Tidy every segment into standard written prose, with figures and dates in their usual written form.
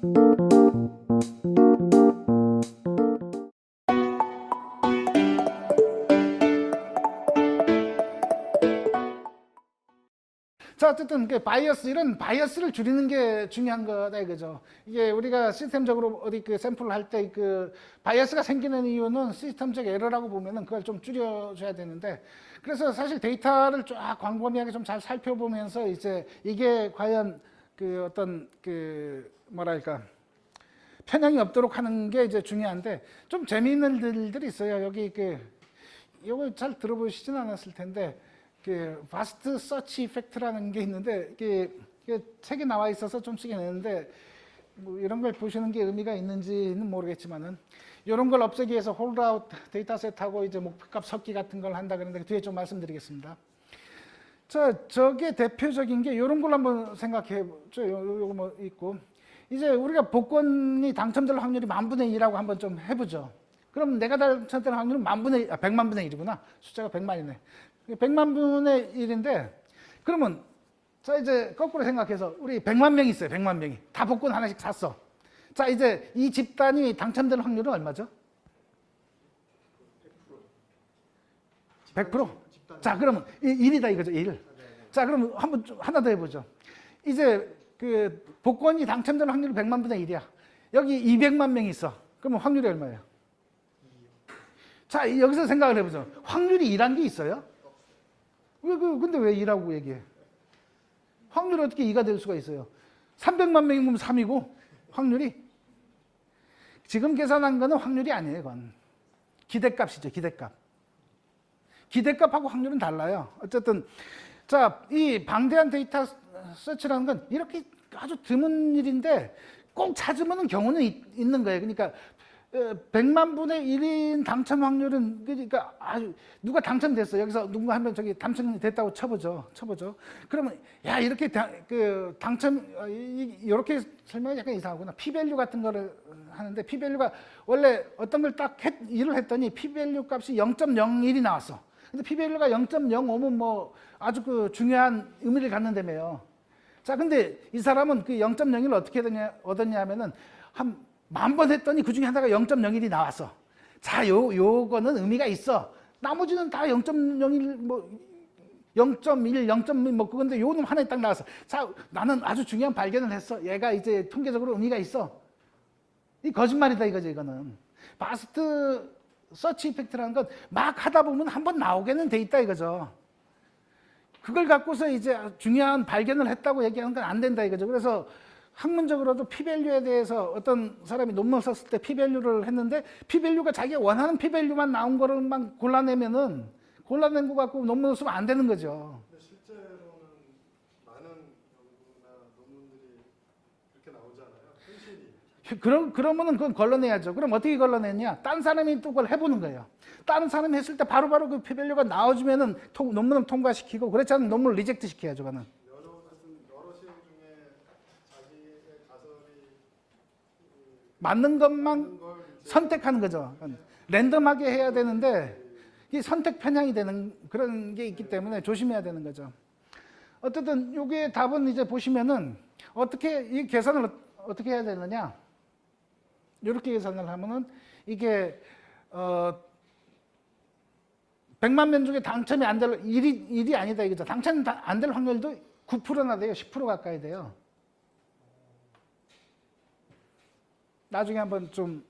자, 어쨌든 이런 바이어스를 줄이는 게 중요한 거다 이거죠. 이게 우리가 시스템적으로 어디 샘플을 할 때 바이어스가 생기는 이유는 시스템적 에러라고 보면은 그걸 좀 줄여줘야 되는데, 그래서 사실 데이터를 쫙 광범위하게 좀 잘 살펴보면서 이제 이게 과연 뭐랄까 편향이 없도록 하는 게 이제 중요한데, 좀 재미있는 일들이 있어요. 여기 이거 잘 들어보시진 않았을 텐데. 바스트 서치 이펙트라는 게 있는데, 이게 책에 나와 있어서 좀 쓰긴 했는데, 뭐 이런 걸 보시는 게 의미가 있는지는 모르겠지만은, 이런 걸 없애기 위해서 홀드아웃 데이터셋하고 이제 목표값 섞기 같은 걸 한다 그러는데, 뒤에 좀 말씀드리겠습니다. 저게 대표적인 게 이런 걸 한번 생각해 보죠. 요거 뭐 있고, 이제 우리가 복권이 당첨될 확률이 10,000분의 1이라고 한번 좀 해보죠. 그럼 내가 당첨될 확률은 100만분의 1이구나. 숫자가 100만이네. 100만분의 1인데, 그러면 자 이제 거꾸로 생각해서 우리 100만 명이 있어요. 100만 명이 다 복권 하나씩 샀어. 자 이제 이 집단이 당첨될 확률은 얼마죠? 100%? 자 그러면 1이다 이거죠. 1. 자 그럼 한번 하나 더 해보죠. 이제 복권이 당첨될 확률이 100만분의 1이야. 여기 200만 명이 있어. 그러면 확률이 얼마예요? 자 여기서 생각을 해보죠. 확률이 2란 게 있어요? 근데 왜 2라고 얘기해? 확률이 어떻게 2가 될 수가 있어요? 300만 명이면 3이고 확률이? 지금 계산한 거는 확률이 아니에요. 그건 기대값이죠. 기대값. 기대값하고 확률은 달라요. 어쨌든 자, 이 방대한 데이터 서치라는 건 이렇게 아주 드문 일인데 꼭 찾으면 경우는 있는 거예요. 그러니까 100만 분의 1인 당첨 확률은, 그러니까 아주 누가 당첨됐어. 여기서 누군가 한 명 저기 당첨됐다고 쳐보죠. 그러면 야 이렇게 당첨 이렇게 설명이 약간 이상하구나. P-밸류 같은 거를 하는데, P-밸류가 원래 어떤 걸 딱 일을 했더니 P-밸류 값이 0.01이 나왔어. 근데 P-밸류가 0.05면 뭐 아주 중요한 의미를 갖는다며요. 자, 근데 이 사람은 0.01을 어떻게 얻었냐 하면은 한 10,000번 했더니 그 중에 하나가 0.01이 나왔어. 자, 요거는 의미가 있어. 나머지는 다 0.01, 뭐, 0.1, 0.1, 뭐, 그건데 요 놈 하나에 딱 나왔어. 자, 나는 아주 중요한 발견을 했어. 얘가 이제 통계적으로 의미가 있어. 이 거짓말이다, 이거죠, 이거는. 바스트 서치 이펙트라는 건 막 하다 보면 한번 나오게는 돼 있다, 이거죠. 그걸 갖고서 이제 중요한 발견을 했다고 얘기하는 건 안 된다, 이거죠. 그래서 학문적으로도 P-밸류에 대해서 어떤 사람이 논문을 썼을 때 P-밸류를 했는데, P-밸류가 자기가 원하는 P-밸류만 나온 거를만 골라낸 거 갖고 논문을 쓰면 안 되는 거죠. 근데 실제로는 많은 연구나 논문들이 그렇게 나오잖아요. 그러면은 그건 걸러내야죠. 그럼 어떻게 걸러냈냐? 딴 사람이 또 그걸 해보는 거예요. 다른 사람이 했을 때 바로바로 그 P-밸류가 나와주면은 논문을 통과시키고, 그렇지 않으면 논문을 리젝트 시켜야죠, 그는. 여러 시험 중에 자기의 가설이 맞는 것만 선택하는 거죠. 랜덤하게 해야 되는데 이 선택 편향이 되는 그런 게 있기 때문에 조심해야 되는 거죠. 어쨌든 이게 답은 이제 보시면은 어떻게 이 계산을 어떻게 해야 되느냐? 이렇게 계산을 하면은 이게 100만 명 중에 당첨이 안 될 일이 아니다 이거죠. 당첨 안 될 확률도 9%나 돼요. 10% 가까이 돼요. 나중에 한번 좀,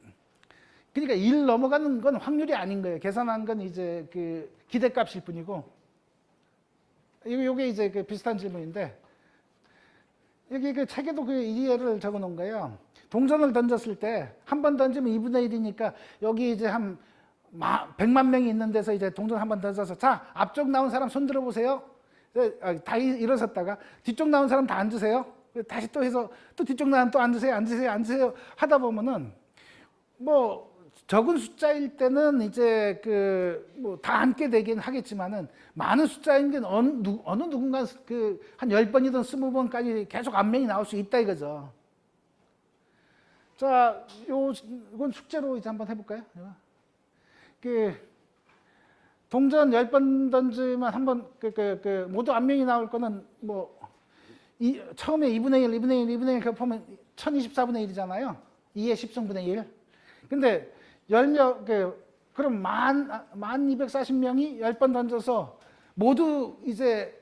그러니까 1 넘어가는 건 확률이 아닌 거예요. 계산한 건 이제 기대값일 뿐이고. 요게 이제 비슷한 질문인데, 여기 책에도 이 예를 적어 놓은 거예요. 동전을 던졌을 때 한 번 던지면 2분의 1이니까 여기 이제 한 100만 명이 있는 데서 이제 동전 한 번 던져서, 자, 앞쪽 나온 사람 손 들어보세요. 다 일어섰다가 뒤쪽 나온 사람 다 앉으세요. 다시 또 해서 또 뒤쪽 나온 또 앉으세요 하다 보면은 뭐 적은 숫자일 때는 이제 뭐 다 앉게 되긴 하겠지만은, 많은 숫자인 게 어느 누군가 한 10번이든 20번까지 계속 안면이 나올 수 있다 이거죠. 자, 이건 숙제로 이제 한번 해볼까요? 동전 10번 던지면 한번 모두 안면이 나올 거는 뭐 처음에 2분의 1 곱하면 1024분의 1이잖아요. 2의 10승분의 1. 근데 10명, 그럼 1240명이 10번 던져서 모두 이제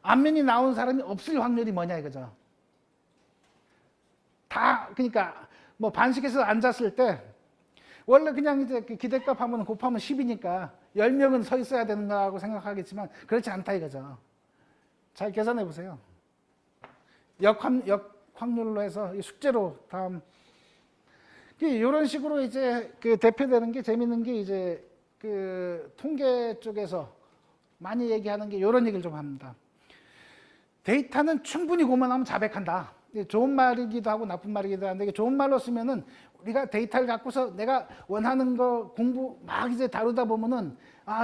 안면이 나온 사람이 없을 확률이 뭐냐 이거죠. 다, 그러니까 뭐 반씩해서 앉았을 때 원래 그냥 이제 기대값 하면 곱하면 10이니까 10명은 서 있어야 되는가고 생각하겠지만 그렇지 않다 이거죠. 잘 계산해 보세요. 역확률로 해서 숙제로 다음 이런 식으로 이제 대표되는 게 재밌는 게 이제 통계 쪽에서 많이 얘기하는 게 이런 얘기를 좀 합니다. 데이터는 충분히 고만하면 자백한다. 좋은 말이기도 하고 나쁜 말이기도 한데 좋은 말로 쓰면은 우리가 데이터를 갖고서 내가 원하는 거 공부 막 이제 다루다 보면은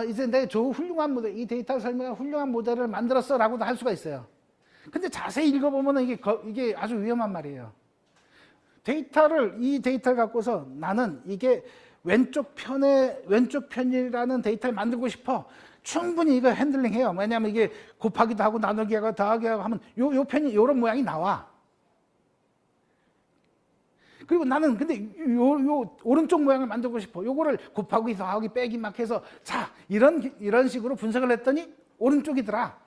이제 내 훌륭한 모델, 이 데이터를 설명한 훌륭한 모델을 만들었어라고도 할 수가 있어요. 근데 자세히 읽어보면은 이게 아주 위험한 말이에요. 이 데이터를 갖고서 나는 이게 왼쪽 편이라는 데이터를 만들고 싶어. 충분히 이거 핸들링해요. 왜냐하면 이게 곱하기도 하고 나누기 하고 더하기 하고 하면 요 편이 이런 모양이 나와. 그리고 나는 근데 요 오른쪽 모양을 만들고 싶어. 요거를 곱하기 더하기 빼기 막 해서 자 이런 식으로 분석을 했더니 오른쪽이더라.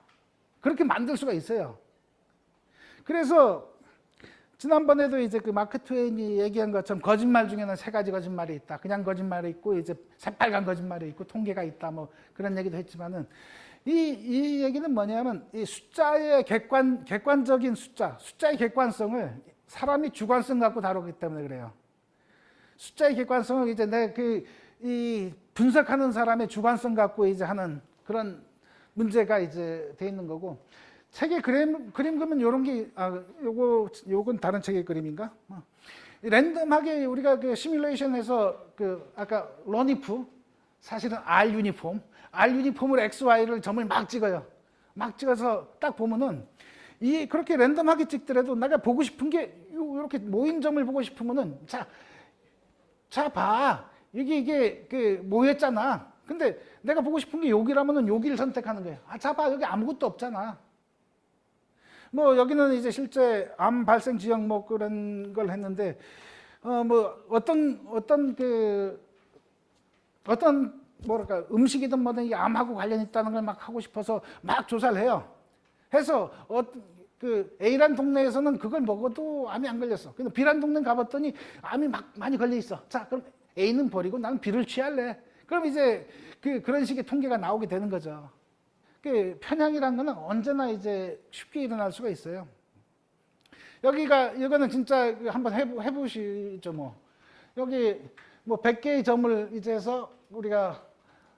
그렇게 만들 수가 있어요. 그래서 지난번에도 이제 마크 트웨인이 얘기한 것처럼 거짓말 중에는 3가지 거짓말이 있다. 그냥 거짓말이 있고 이제 새빨간 거짓말이 있고 통계가 있다. 뭐 그런 얘기도 했지만은 이 얘기는 뭐냐면 이 숫자의 객관적인 숫자의 객관성을 사람이 주관성 갖고 다루기 때문에 그래요. 숫자의 객관성을 이제 이 분석하는 사람의 주관성 갖고 이제 하는 그런 문제가 이제 돼 있는 거고. 책의 그림 그리면 이런 게 요건 다른 책의 그림인가? 랜덤하게 우리가 시뮬레이션에서 아까 런이프 사실은 R 유니폼을 X, Y를 점을 막 찍어요. 막 찍어서 딱 보면은 그렇게 랜덤하게 찍더라도 내가 보고 싶은 게 이렇게 모인 점을 보고 싶으면은 자 봐. 이게 모였잖아. 근데 내가 보고 싶은 게 여기라면은 여기를 선택하는 거예요. 자 봐. 여기 아무것도 없잖아. 뭐 여기는 이제 실제 암 발생 지역 뭐 그런 걸 했는데 뭐 어떤 뭐랄까 음식이든 뭐든 이게 암하고 관련 있다는 걸 막 하고 싶어서 막 조사를 해요. 해서 A란 동네에서는 그걸 먹어도 암이 안 걸렸어. 근데 B란 동네 가봤더니 암이 막 많이 걸려 있어. 자, 그럼 A는 버리고 나는 B를 취할래. 그럼 이제 그런 식의 통계가 나오게 되는 거죠. 편향이란 거는 언제나 이제 쉽게 일어날 수가 있어요. 이거는 진짜 한번 해보시죠, 뭐. 여기 뭐 100개의 점을 이제 해서 우리가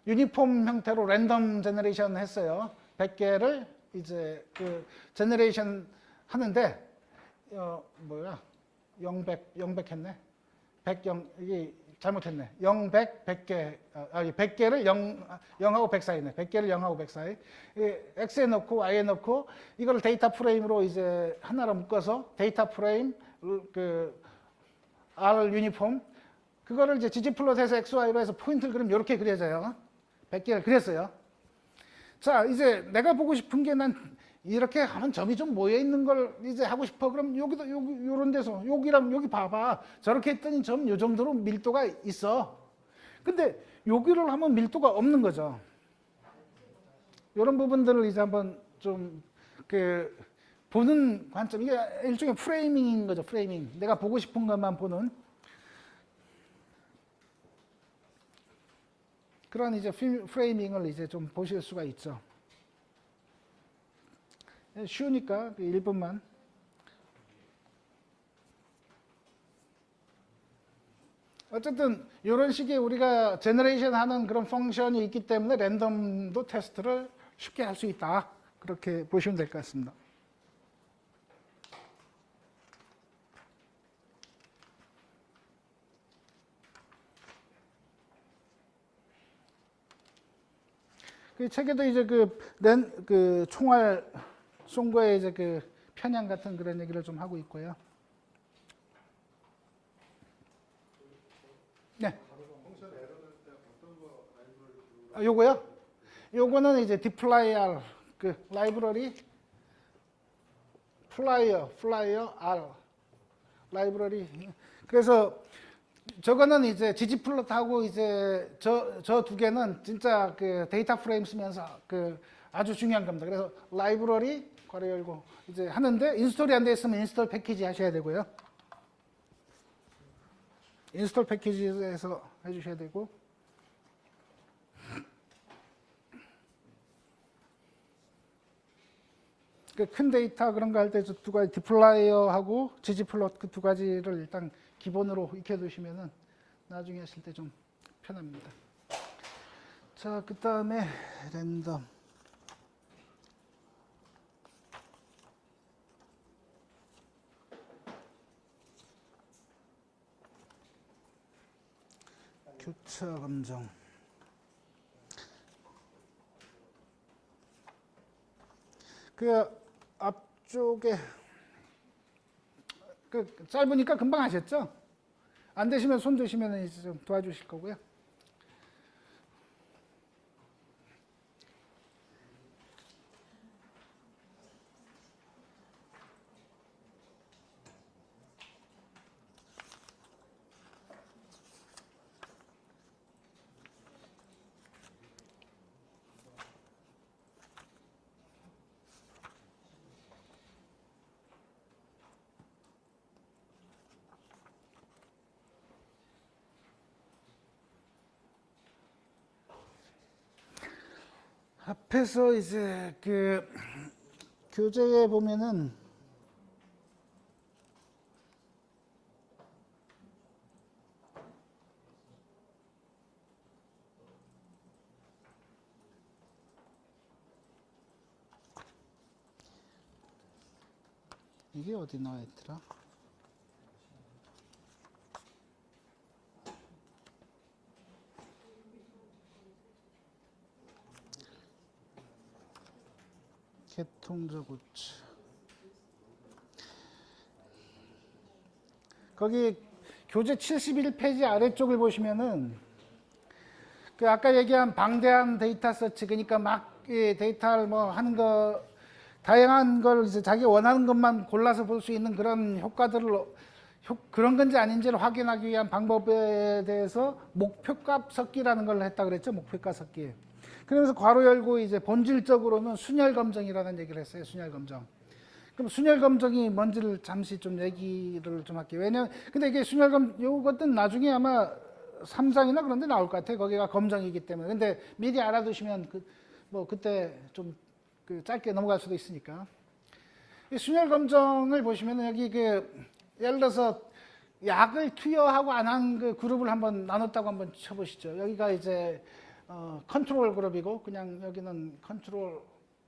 유니폼 형태로 랜덤 제너레이션 했어요. 100개를 이제 제너레이션 하는데, 000 했네. 이게 잘못했네. 100개, 100개를 0하고 100 사이네. 100개를 0하고 100 사이. X에 넣고 Y에 넣고 이걸 데이터 프레임으로 이제 하나로 묶어서 데이터 프레임, R 유니폼, 그거를 이제 gg플롯해서 XY로 해서 포인트를 그리면 이렇게 그려져요. 100개를 그렸어요. 자, 이제 내가 보고 싶은 게 난 이렇게 하면 점이 좀 모여 있는 걸 이제 하고 싶어. 그럼 여기도 요런 데서 여기랑 여기 봐봐. 저렇게 했더니 점 요 정도로 밀도가 있어. 근데 여기를 하면 밀도가 없는 거죠. 이런 부분들을 이제 한번 좀 보는 관점, 이게 일종의 프레이밍인 거죠. 프레이밍. 내가 보고 싶은 것만 보는 그런 이제 프레이밍을 이제 좀 보실 수가 있죠. 쉬우니까 1분만. 어쨌든 이런 식의 우리가 제너레이션 하는 그런 펑션이 있기 때문에 랜덤도 테스트를 쉽게 할 수 있다. 그렇게 보시면 될 것 같습니다. 그 책에도 이제 총알 쏜 거에 이제 편향 같은 그런 얘기를 좀 하고 있고요. 네. 요거요? 요거는 이제 dplyr 라이브러리 플라이어 R 라이브러리. 그래서 저거는 이제 ggplot하고 이제 저 두 개는 진짜 그 데이터 프레임 쓰면서 그 아주 중요한 겁니다. 그래서 라이브러리 괄호 열고 이제 하는데 인스톨이 안 돼 있으면 인스톨 패키지 하셔야 되고요. 인스톨 패키지에서 해주셔야 되고. 그 큰 데이터 그런 거 할 때 두 가지 디플라이어하고 ggplot 그 두 가지를 일단 기본으로 익혀두시면은 나중에 하실 때 좀 편합니다. 자, 그 다음에 랜덤. 교차 감정. 그 앞쪽에 그 짧으니까 금방 하셨죠? 안 되시면 손 드시면 이제 좀 도와주실 거고요. 앞에서 이제 그 교재에 보면은 이게 어디 나와 있더라? 개통적 우측. 거기 교재 71페이지 아래쪽을 보시면은 그 아까 얘기한 방대한 데이터 서치, 그러니까 막 이 데이터를 뭐 하는 거 다양한 걸 이제 자기 원하는 것만 골라서 볼 수 있는 그런 효과들을 그런 건지 아닌지를 확인하기 위한 방법에 대해서 목표값 섞기라는 걸 했다 그랬죠. 목표값 섞기. 그러면서 괄호 열고 이제 본질적으로는 순열 검정이라는 얘기를 했어요. 순열 검정. 그럼 순열 검정이 뭔지를 잠시 좀 얘기를 좀 할게요. 왜냐면 근데 이게 순열 요것은 나중에 아마 3장이나 그런 데 나올 것 같아요. 거기가 검정이기 때문에. 근데 미리 알아두시면 뭐 그때 좀 그 짧게 넘어갈 수도 있으니까. 이 순열 검정을 보시면 여기 예를 들어서 약을 투여하고 안 한 그 그룹을 한번 나눴다고 한번 쳐보시죠. 여기가 이제 컨트롤 그룹이고 그냥 여기는 컨트롤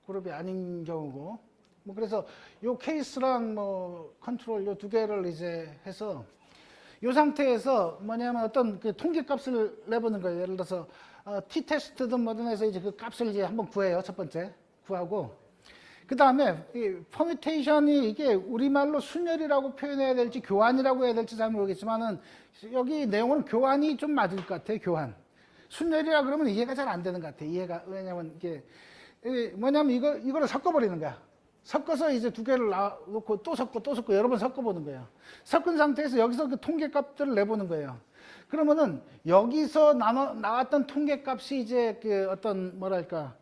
그룹이 아닌 경우고 뭐 그래서 요 케이스랑 뭐 컨트롤 요 두 개를 이제 해서 요 상태에서 뭐냐면 어떤 그 통계 값을 내보는 거예요. 예를 들어서 t 테스트든 뭐든 해서 이제 그 값을 이제 한번 구해요. 첫 번째 구하고 그 다음에 이 퍼뮤테이션이 이게 우리말로 순열이라고 표현해야 될지 교환이라고 해야 될지 잘 모르겠지만은 여기 내용은 교환이 좀 맞을 것 같아요. 교환. 순열이라 그러면 이해가 잘 안 되는 것 같아요. 이해가 왜냐면 이게 뭐냐면 이거를 섞어버리는 거야. 섞어서 이제 두 개를 놓고 또 섞고 여러 번 섞어보는 거예요. 섞은 상태에서 여기서 그 통계값들을 내보는 거예요. 그러면은 여기서 나왔던 통계값이 이제 그 어떤 뭐랄까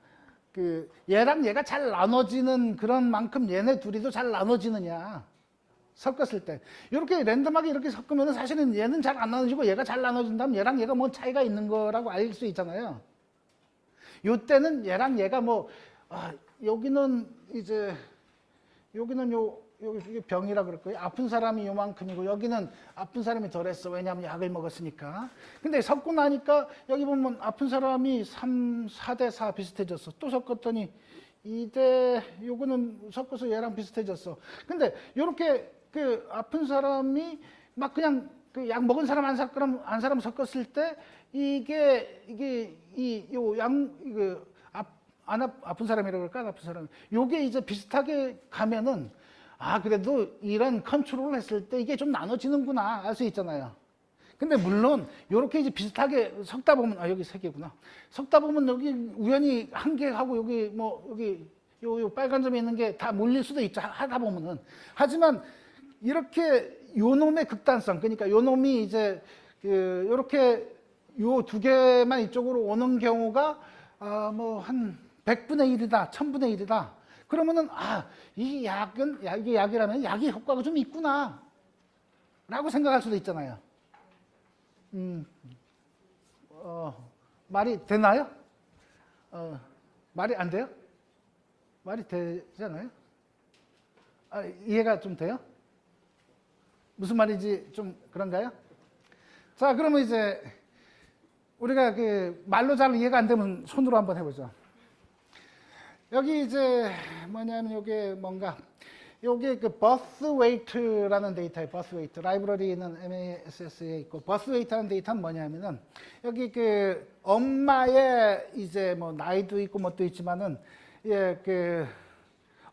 그 얘랑 얘가 잘 나눠지는 그런 만큼 얘네 둘이도 잘 나눠지느냐 섞었을 때 이렇게 랜덤하게 이렇게 섞으면 사실은 얘는 잘 안 나눠지고 얘가 잘 나눠진다면 얘랑 얘가 뭐 차이가 있는 거라고 알 수 있잖아요. 요때는 얘랑 얘가 뭐 여기는 이제 여기는 여기 병이라 그럴 거예요. 아픈 사람이 요만큼이고 여기는 아픈 사람이 덜했어. 왜냐하면 약을 먹었으니까. 근데 섞고 나니까 여기 보면 아픈 사람이 4대 4 비슷해졌어. 또 섞었더니 2대 요거는 섞어서 얘랑 비슷해졌어. 근데 요렇게 그 아픈 사람이 막 그냥 그 약 먹은 사람 안 사람 섞었을 때 이게 아픈 사람이라고 그럴까? 안 아픈 사람. 요게 이제 비슷하게 가면은 그래도 이런 컨트롤을 했을 때 이게 좀 나눠지는구나 알 수 있잖아요. 근데 물론 이렇게 이제 비슷하게 섞다 보면 여기 세 개구나. 섞다 보면 여기 우연히 한 개하고 여기 요 빨간 점이 있는 게 다 몰릴 수도 있죠. 하다 보면은. 하지만 이렇게 요놈의 극단성, 그러니까 요놈이 이제 요렇게 요 두 개만 이쪽으로 오는 경우가 뭐 한 100분의 1이다, 1000분의 1이다. 그러면은 이 약은 이게 약이라면 약의 효과가 좀 있구나 라고 생각할 수도 있잖아요. 말이 되나요? 말이 안 돼요? 말이 되잖아요? 이해가 좀 돼요? 무슨 말인지 좀 그런가요? 자, 그러면 이제 우리가 말로 잘 이해가 안 되면 손으로 한번 해보죠. 여기 이제 뭐냐면 요게 뭔가 요게 birth weight라는 데이터예요. birth weight. 라이브러리는 MASS에 있고 birth weight라는 데이터는 뭐냐면은 여기 엄마의 이제 뭐 나이도 있고 뭣도 있지만은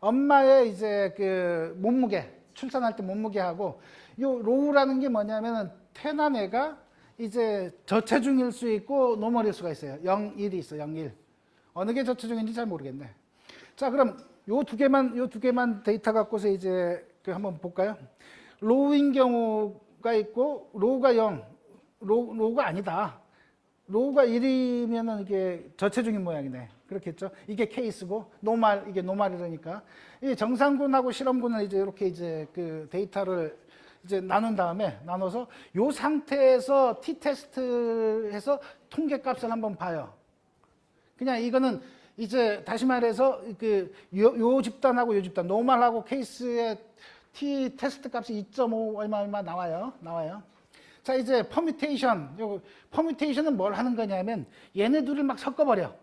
엄마의 이제 몸무게, 출산할 때 몸무게하고 요 로우라는 게 뭐냐면은 태어난 애가 이제 저체중일 수 있고 노멀일 수가 있어요. 0, 1이 있어요. 0, 1. 어느 게 저체중인지 잘 모르겠네. 자, 그럼 요 두 개만 데이터 갖고서 이제 한번 볼까요? 로우인 경우가 있고 로우가 0, 로우가 아니다. 로우가 1이면은 이게 저체중인 모양이네. 그렇겠죠? 이게 케이스고 이게 노말이라니까. 이 정상군하고 실험군은 이제 이렇게 이제 데이터를 이제 나눈 다음에 나눠서 요 상태에서 t-테스트해서 통계값을 한번 봐요. 그냥 이거는 이제 다시 말해서 요 집단하고 요 집단, 노멀하고 케이스의 t-테스트 값이 2.5 얼마 나와요. 자, 이제 퍼뮤테이션은 뭘 하는 거냐면 얘네 둘을 막 섞어버려.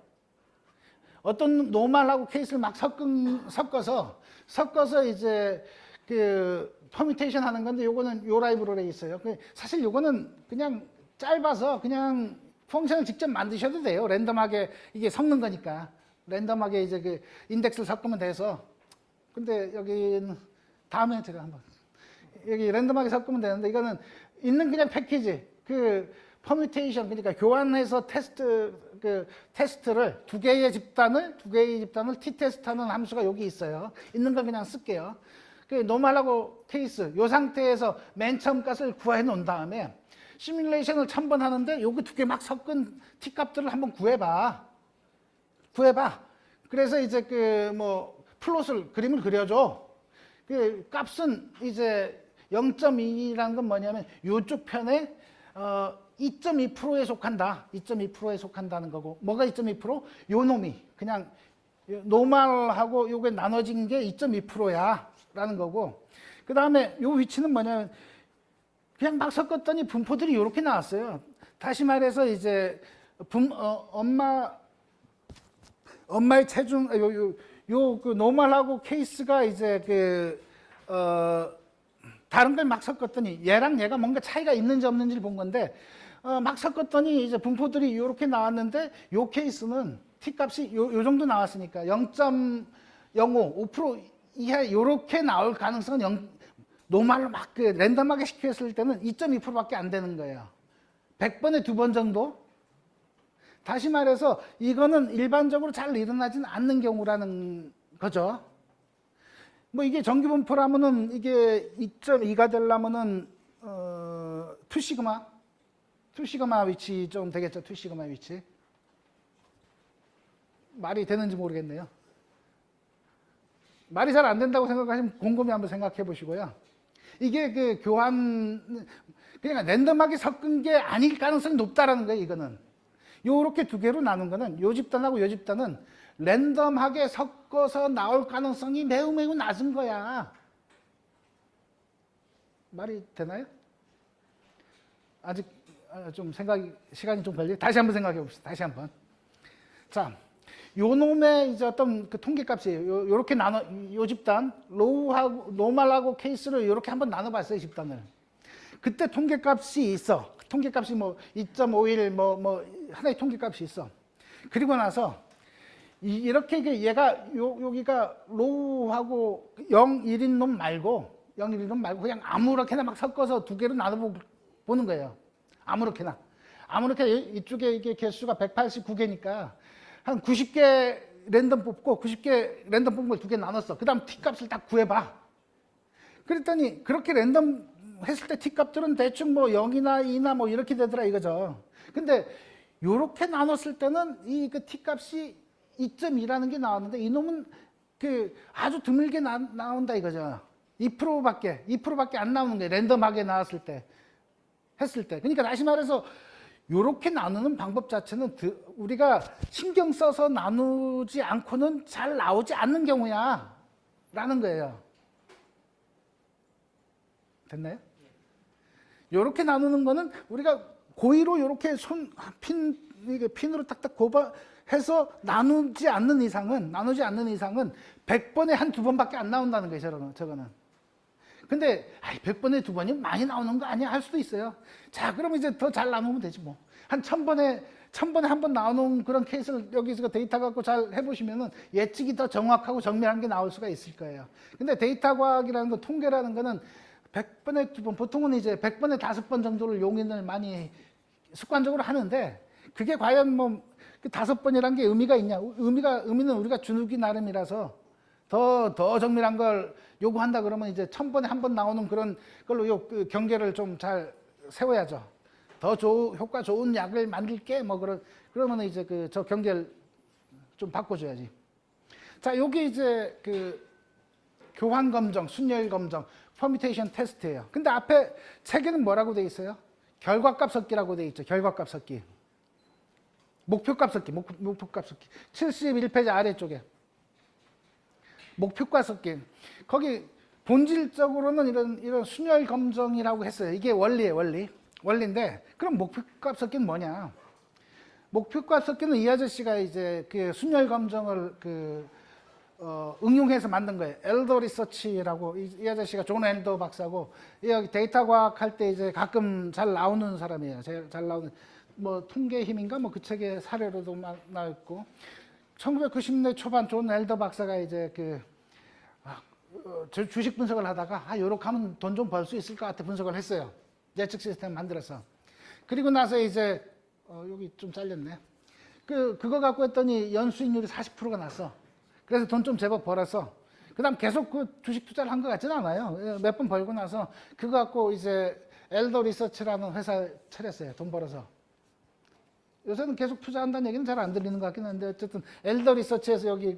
어떤 노멀하고 케이스를 막 섞어서 이제 퍼뮤테이션 하는 건데 요거는 요 라이브러리에 있어요. 사실 요거는 그냥 짧아서 그냥 펑션을 직접 만드셔도 돼요. 랜덤하게 이게 섞는 거니까. 랜덤하게 이제 인덱스를 섞으면 돼서. 근데 여기는 다음에 제가 한번 여기 랜덤하게 섞으면 되는데 이거는 있는 그냥 패키지. 퍼뮤테이션 그러니까 교환해서 테스트를 두 개의 집단을 t-테스트하는 함수가 여기 있어요. 있는 거 그냥 쓸게요. 노멀하고 케이스 요 상태에서 맨 처음 값을 구해 놓은 다음에 시뮬레이션을 1000번 하는데 요거 두 개 막 섞은 t-값들을 한번 구해봐. 그래서 이제 플롯을 그림을 그려줘. 값은 이제 0.2라는 건 뭐냐면 요쪽 편에 2.2%에 속한다. 2.2%에 속한다는 거고. 뭐가 2.2%? 요 놈이 그냥 노멀하고 요게 나눠진 게 2.2%야 라는 거고. 그 다음에 요 위치는 뭐냐면 그냥 막 섞었더니 분포들이 이렇게 나왔어요. 다시 말해서 이제 엄마의 체중 노멀하고 케이스가 이제 다른 걸 막 섞었더니 얘랑 얘가 뭔가 차이가 있는지 없는지를 본 건데 막 섞었더니 이제 분포들이 이렇게 나왔는데 요 케이스는 t-값이 요 정도 나왔으니까 0.05, 5% 이하 이렇게 나올 가능성은 노멀로 막 랜덤하게 시켰을 때는 2.2%밖에 안 되는 거예요. 100번에 2번 정도? 다시 말해서 이거는 일반적으로 잘 일어나지는 않는 경우라는 거죠. 뭐 이게 정규분포라면은 이게 2.2가 되려면은 2시그마 위치 좀 되겠죠. 2시그마 위치. 말이 되는지 모르겠네요. 말이 잘 안 된다고 생각하시면 곰곰이 한번 생각해 보시고요. 이게 그냥 랜덤하게 섞은 게 아닐 가능성이 높다라는 거예요, 이거는. 요렇게 두 개로 나눈 거는 요 집단하고 요 집단은 랜덤하게 섞어서 나올 가능성이 매우 낮은 거야. 말이 되나요? 아직 좀 시간이 좀 걸리. 다시 한번 생각해 봅시다. 다시 한번. 자, 요 놈의 이제 어떤 통계값이에요. 요렇게 요 집단, 로우하고, 노멀하고 케이스를 요렇게 한번 나눠봤어요, 집단을. 그때 통계값이 있어. 통계값이 뭐 2.51 뭐 하나의 통계값이 있어. 그리고 나서 이렇게 얘가 여기가 로우하고 0, 1인 놈 말고 그냥 아무렇게나 막 섞어서 두 개로 나눠보는 거예요. 아무렇게나 이쪽에 이게 개수가 189개니까 한 90개 랜덤 뽑고 90개 랜덤 뽑은 걸 두 개 나눴어. 그 다음 t 값을 딱 구해봐. 그랬더니 그렇게 랜덤 했을 때 t값들은 대충 뭐 0이나 2나 뭐 이렇게 되더라 이거죠. 근데 요렇게 나눴을 때는 이 그 t값이 2.2라는 게 나왔는데 이놈은 그 아주 드물게 나온다 이거죠. 2%밖에 안 나오는 거예요. 랜덤하게 나왔을 때 했을 때. 그러니까 다시 말해서 요렇게 나누는 방법 자체는 우리가 신경 써서 나누지 않고는 잘 나오지 않는 경우야 라는 거예요. 됐나요? 요렇게 나누는 거는 우리가 고의로 요렇게 핀으로 딱딱 해서 나누지 않는 이상은 100번에 한 두 번밖에 안 나온다는 거예요. 저거는. 근데 100번에 두 번이면 많이 나오는 거 아니야 할 수도 있어요. 자, 그러면 이제 더 잘 나누면 되지 뭐. 한 1000번에 한 번 나오는 그런 케이스를 여기서 데이터 갖고 잘 해보시면은 예측이 더 정확하고 정밀한 게 나올 수가 있을 거예요. 근데 데이터 과학이라는 거, 통계라는 거는 100번에 두 번, 보통은 이제 100번에 5번 정도를 용인을 많이 습관적으로 하는데 그게 과연 뭐 그 5번이란 게 의미가 있냐? 의미는 우리가 주누기 나름이라서 더 정밀한 걸 요구한다 그러면 이제 1000번에 한 번 나오는 그런 걸로 그 경계를 좀 잘 세워야죠. 더 효과 좋은 약을 만들게 뭐 그러면 이제 저 경계를 좀 바꿔줘야지. 자, 여기 이제 그 교환 검정, 순열 검정, 퍼뮤테이션 테스트예요. 근데 앞에 책에는 뭐라고 돼 있어요? 결과값 섞기라고 돼 있죠. 결과값 섞기. 목표값 섞기. 71페이지 아래쪽에. 목표값 섞기. 거기 본질적으로는 이런 순열 검정이라고 했어요. 이게 원리예요, 원리인데 그럼 목표값 섞기는 뭐냐? 목표값 섞기는 이 아저씨가 이제 그 순열 검정을 응용해서 만든 거예요. 엘더 리서치라고 이 아저씨가 존 엘더 박사고 여기 데이터 과학 할 때 이제 가끔 잘 나오는 사람이에요. 잘 나오는 뭐 통계 힘인가 뭐 그 책의 사례로도 나왔고 1990년대 초반 존 엘더 박사가 이제 주식 분석을 하다가 요렇게 하면 돈 좀 벌 수 있을 것 같아 분석을 했어요. 예측 시스템 만들어서. 그리고 나서 이제 여기 좀 잘렸네. 그거 갖고 했더니 연수익률이 40%가 났어. 그래서 돈 좀 제법 벌어서 그다음 계속 그 주식 투자를 한 것 같지는 않아요. 몇 번 벌고 나서 그거 갖고 이제 엘더 리서치라는 회사 차렸어요. 돈 벌어서. 요새는 계속 투자한다는 얘기는 잘 안 들리는 것 같긴 한데 어쨌든 엘더 리서치에서 여기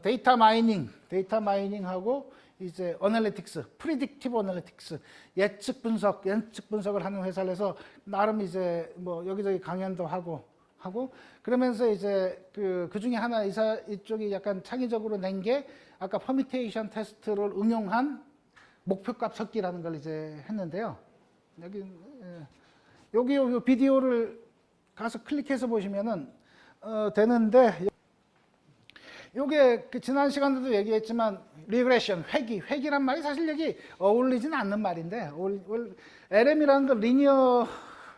데이터 마이닝하고 이제 어널리틱스, 프리딕티브 어널리틱스, 예측 분석을 하는 회사를 해서 나름 이제 뭐 여기저기 강연도 하고 그러면서 이제 그 중에 하나 이쪽이 약간 창의적으로 낸 게 아까 퍼뮤테이션 테스트를 응용한 목표값 섞기라는 걸 이제 했는데요. 여기 요 비디오를 가서 클릭해서 보시면은 되는데 요게 지난 시간에도 얘기했지만 리그레션, 회귀란 말이 사실 여기 어울리지는 않는 말인데 LM이라는 건 리니어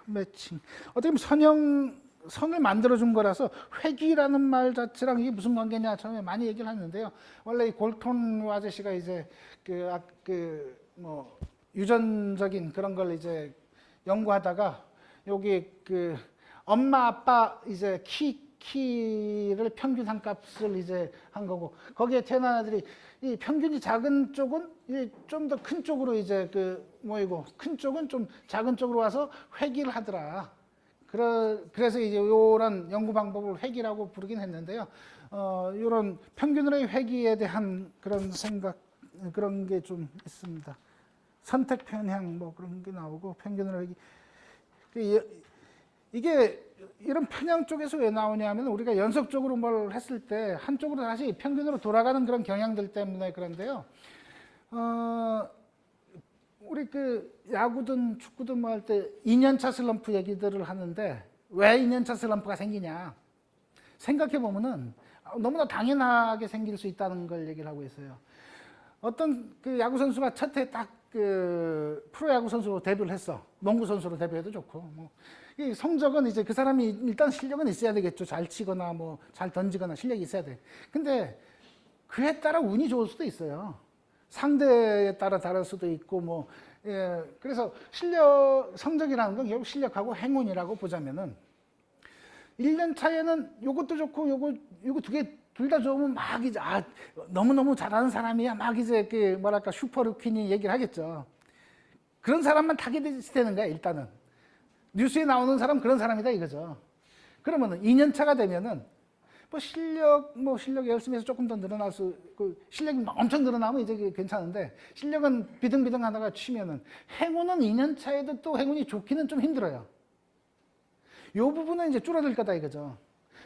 매칭 어떻게 보면 선을 만들어준 거라서 회귀라는 말 자체랑 이게 무슨 관계냐 처음에 많이 얘기를 했는데요. 원래 이 골톤 아저씨가 이제 뭐 유전적인 그런 걸 이제 연구하다가 여기 엄마 아빠 이제 키를 평균 한 값을 이제 한 거고 거기에 태어난 아들이 이 평균이 작은 쪽은 좀 더 큰 쪽으로 이제 모이고 큰 쪽은 좀 작은 쪽으로 와서 회귀를 하더라. 그래서 이제 이런 연구 방법을 회귀라고 부르긴 했는데요. 이런 평균으로의 회귀에 대한 그런 생각 그런 게 좀 있습니다. 선택 편향 뭐 그런 게 나오고 평균으로 회귀 이게 이런 편향 쪽에서 왜 나오냐면 우리가 연속적으로 뭘 했을 때 한쪽으로 다시 평균으로 돌아가는 그런 경향들 때문에 그런데요. 우리 야구든 축구든 뭐 할 때 2년차 슬럼프 얘기들을 하는데 왜 2년차 슬럼프가 생기냐 생각해 보면은 너무나 당연하게 생길 수 있다는 걸 얘기를 하고 있어요. 어떤 야구 선수가 첫 해 딱 프로야구 선수로 데뷔를 했어. 농구 선수로 데뷔해도 좋고 뭐. 이 성적은 이제 그 사람이 일단 실력은 있어야 되겠죠. 잘 치거나 뭐 잘 던지거나 실력이 있어야 돼. 근데 그에 따라 운이 좋을 수도 있어요. 상대에 따라 다를 수도 있고 뭐 그래서 성적이라는 건 결국 실력하고 행운이라고 보자면은 1년 차에는 요것도 좋고 요거 두 개 둘 다 좋으면 막 이제 너무너무 잘하는 사람이야 막 이제 뭐랄까 슈퍼루키니 얘기를 하겠죠. 그런 사람만 타겟이 되는 거야, 일단은. 뉴스에 나오는 사람 그런 사람이다 이거죠. 그러면은 2년 차가 되면은 실력 열심히 해서 조금 더 늘어날 실력이 엄청 늘어나면 이제 괜찮은데, 실력은 비등비등 하다가 치면은 행운은 2년 차에도 또 행운이 좋기는 좀 힘들어요. 요 부분은 이제 줄어들 거다 이거죠.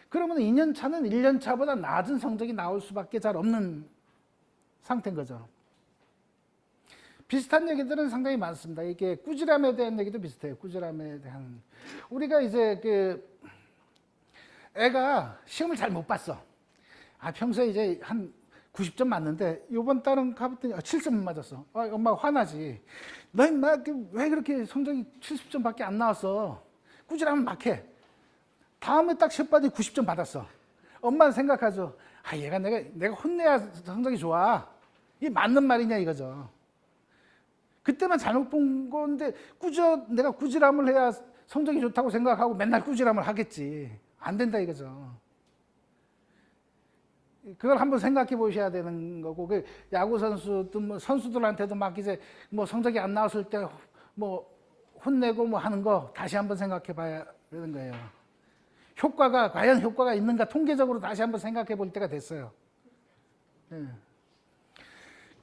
그러면 2년 차는 1년 차보다 낮은 성적이 나올 수밖에 잘 없는 상태인 거죠. 비슷한 얘기들은 상당히 많습니다. 이게 꾸지람에 대한 얘기도 비슷해요. 꾸지람에 대한. 우리가 이제 애가 시험을 잘 못 봤어. 평소에 이제 한 90점 맞는데 요번 달은 가봤더니 70점 맞았어. 엄마가 화나지. 너 인마 왜 그렇게 성적이 70점밖에 안 나왔어? 꾸지람은 막 해. 다음에 딱 시험 봤더니 90점 받았어. 엄마는 생각하죠. 얘가 내가 혼내야 성적이 좋아. 이게 맞는 말이냐 이거죠. 그때만 잘못 본 건데 내가 꾸지람을 해야 성적이 좋다고 생각하고 맨날 꾸지람을 하겠지. 안 된다 이거죠. 그걸 한번 생각해 보셔야 되는 거고, 야구 선수도 선수들한테도 막 이제 성적이 안 나왔을 때 혼내고 하는 거 다시 한번 생각해 봐야 되는 거예요. 과연 효과가 있는가 통계적으로 다시 한번 생각해 볼 때가 됐어요. 네.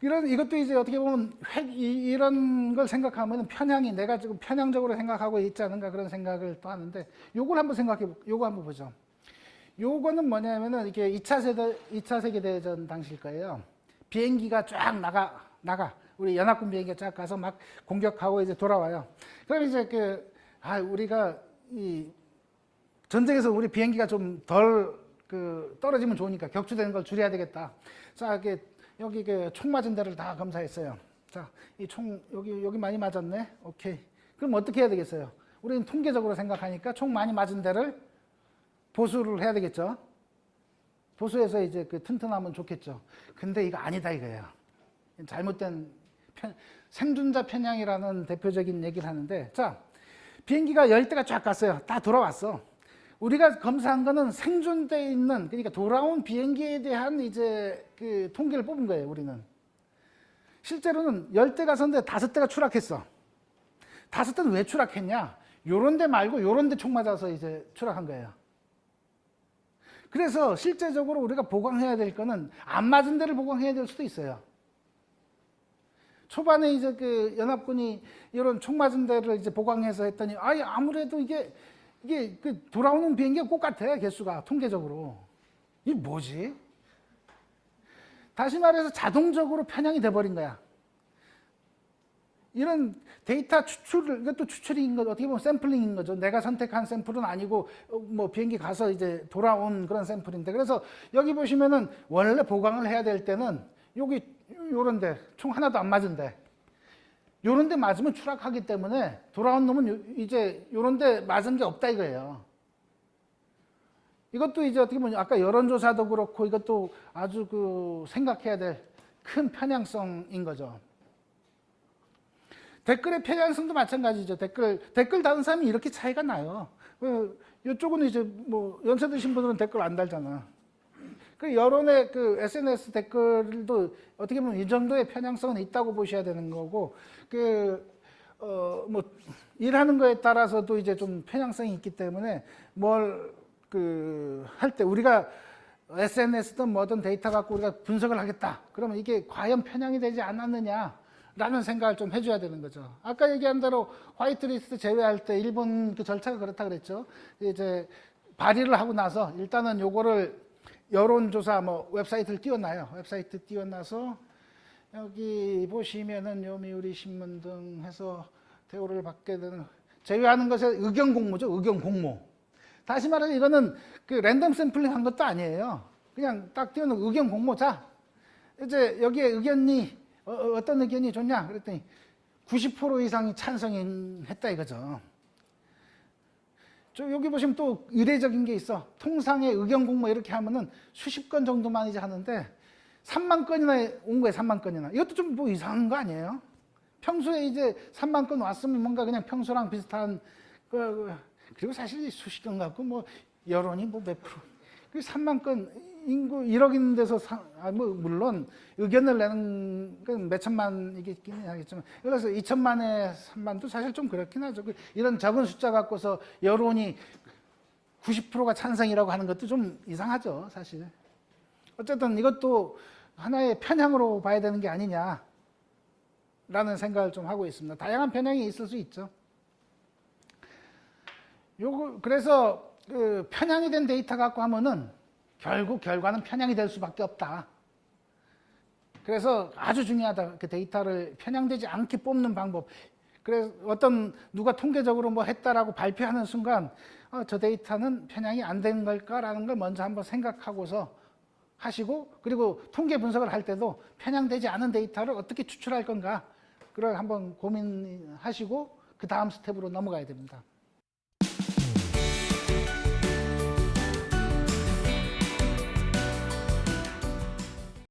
이것도 이제 어떻게 보면 이런 걸 생각하면 내가 지금 편향적으로 생각하고 있지 않은가 그런 생각을 또 하는데, 요걸 한번 요거 한번 보죠. 요거는 뭐냐면은 이게 2차 세계대전 당시일 거예요. 비행기가 쫙 나가. 우리 연합군 비행기가 쫙 가서 막 공격하고 이제 돌아와요. 그럼 이제 우리가 이 전쟁에서 우리 비행기가 좀 덜 떨어지면 좋으니까 격추되는 걸 줄여야 되겠다. 자, 여기 총 맞은 데를 다 검사했어요. 자, 이 총 여기 많이 맞았네. 오케이. 그럼 어떻게 해야 되겠어요? 우리는 통계적으로 생각하니까 총 많이 맞은 데를 보수를 해야 되겠죠. 보수해서 이제 튼튼하면 좋겠죠. 근데 이거 아니다 이거예요. 잘못된 생존자 편향이라는 대표적인 얘기를 하는데, 자, 비행기가 10대가 쫙 갔어요. 다 돌아왔어. 우리가 검사한 거는 생존돼 있는, 그러니까 돌아온 비행기에 대한 이제 통계를 뽑은 거예요, 우리는. 실제로는 10대 갔었는데 5대가 추락했어. 5대는 왜 추락했냐? 요런 데 말고 요런 데 총 맞아서 이제 추락한 거예요. 그래서 실제적으로 우리가 보강해야 될 거는 안 맞은 데를 보강해야 될 수도 있어요. 초반에 이제 연합군이 이런 총 맞은 데를 이제 보강해서 했더니, 아무래도 이게 돌아오는 비행기가 똑같아, 개수가, 통계적으로. 이게 뭐지? 다시 말해서 자동적으로 편향이 돼버린 거야. 이런 데이터 이것도 추출인 거죠. 어떻게 보면 샘플링인 거죠. 내가 선택한 샘플은 아니고, 비행기 가서 이제 돌아온 그런 샘플인데. 그래서 여기 보시면은 원래 보강을 해야 될 때는 요런데, 총 하나도 안 맞은데. 요런데 맞으면 추락하기 때문에 돌아온 놈은 이제 요런데 맞은 게 없다 이거예요. 이것도 이제 어떻게 보면 아까 여론조사도 그렇고 이것도 아주 생각해야 될 큰 편향성인 거죠. 댓글의 편향성도 마찬가지죠. 댓글 다는 사람이 이렇게 차이가 나요. 이쪽은 이제 연세 드신 분들은 댓글 안 달잖아. 여론의 SNS 댓글도 어떻게 보면 이 정도의 편향성은 있다고 보셔야 되는 거고, 일하는 거에 따라서도 이제 좀 편향성이 있기 때문에 할 때 우리가 SNS든 뭐든 데이터 갖고 우리가 분석을 하겠다. 그러면 이게 과연 편향이 되지 않았느냐라는 생각을 좀 해줘야 되는 거죠. 아까 얘기한 대로 화이트리스트 제외할 때 일본 절차가 그렇다 그랬죠. 이제 발의를 하고 나서 일단은 요거를 여론조사 웹사이트를 띄워놔요. 웹사이트 띄워놔서 여기 보시면은 요미우리 신문 등 해서 대우를 받게 되는, 제외하는 것에 의견 공모죠. 의견 공모. 다시 말해서 이거는 랜덤 샘플링 한 것도 아니에요. 그냥 딱 띄워놓은 의견 공모. 자, 이제 여기에 의견이 어떤 의견이 좋냐? 그랬더니 90% 이상이 찬성했다 이거죠. 여기 보시면 또 의례적인 게 있어. 통상의 의견 공모 이렇게 하면은 수십 건 정도만 이제 하는데 3만 건이나 온 거예요. 3만 건이나. 이것도 좀 이상한 거 아니에요? 평소에 이제 3만 건 왔으면 뭔가 그냥 평소랑 비슷한 그리고 사실 수십 건 갖고 여론이 몇 프로. 3만 건 인구 1억 있는 데서 물론 의견을 내는 건 몇 천만이긴 하겠지만 그래서 2천만에 3만도 사실 좀 그렇긴 하죠. 이런 적은 숫자 갖고서 여론이 90%가 찬성이라고 하는 것도 좀 이상하죠, 사실. 어쨌든 이것도 하나의 편향으로 봐야 되는 게 아니냐라는 생각을 좀 하고 있습니다. 다양한 편향이 있을 수 있죠. 그래서 그 편향이 된 데이터 갖고 하면은 결국 결과는 편향이 될 수밖에 없다. 그래서 아주 중요하다. 그 데이터를 편향되지 않게 뽑는 방법. 그래서 누가 통계적으로 뭐 했다라고 발표하는 순간 저 데이터는 편향이 안 된 걸까라는 걸 먼저 한번 생각하고서 하시고, 그리고 통계 분석을 할 때도 편향되지 않은 데이터를 어떻게 추출할 건가 그걸 한번 고민하시고 그 다음 스텝으로 넘어가야 됩니다.